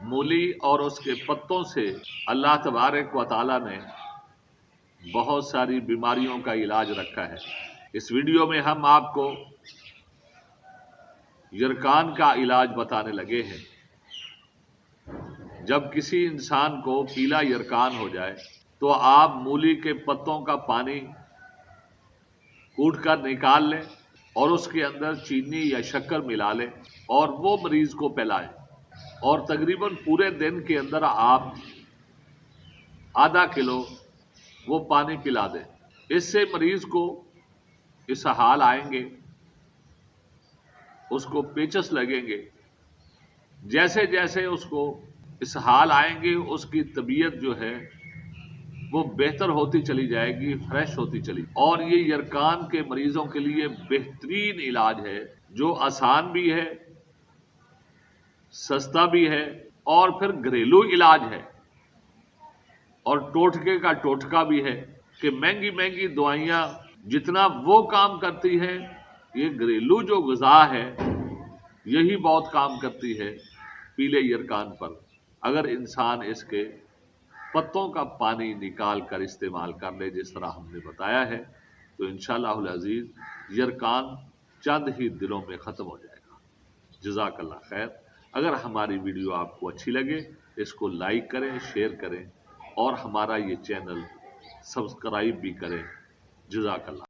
मूली और उसके पत्तों से अल्लाह तबारक व तआला ने बहुत सारी बीमारियों का इलाज रखा है। इस वीडियो में हम आपको यरकान का इलाज बताने लगे हैं। जब किसी इंसान को पीला यरकान हो जाए तो आप मूली के पत्तों का पानी कूट कर निकाल लें और उसके अंदर चीनी या शक्कर मिला लें और वो मरीज को पिलाएं और तकरीबन पूरे दिन के अंदर आप आधा किलो वो पानी पिला दें। इससे मरीज को इस हाल आएंगे, उसको पेचस लगेंगे। जैसे जैसे उसको इस हाल आएंगे उसकी तबीयत जो है वो बेहतर होती चली जाएगी, फ्रेश होती चली। और ये यरकान के मरीजों के लिए बेहतरीन इलाज है जो आसान भी है, सस्ता भी है और फिर घरेलू इलाज है और टोटके का टोटका भी है कि महंगी महंगी दवाइयां जितना वो काम करती है, ये घरेलू जो ग़िज़ा है यही बहुत काम करती है पीले यरकान पर। अगर इंसान इसके पत्तों का पानी निकाल कर इस्तेमाल कर ले जिस तरह हमने बताया है, तो इंशाअल्लाहुल अज़ीज़ यरकान चंद ही दिनों में ख़त्म हो जाएगा। जज़ाकल्लाह खैर। अगर हमारी वीडियो आपको अच्छी लगे इसको लाइक करें, शेयर करें और हमारा ये चैनल सब्सक्राइब भी करें। जज़ाकल्लाह।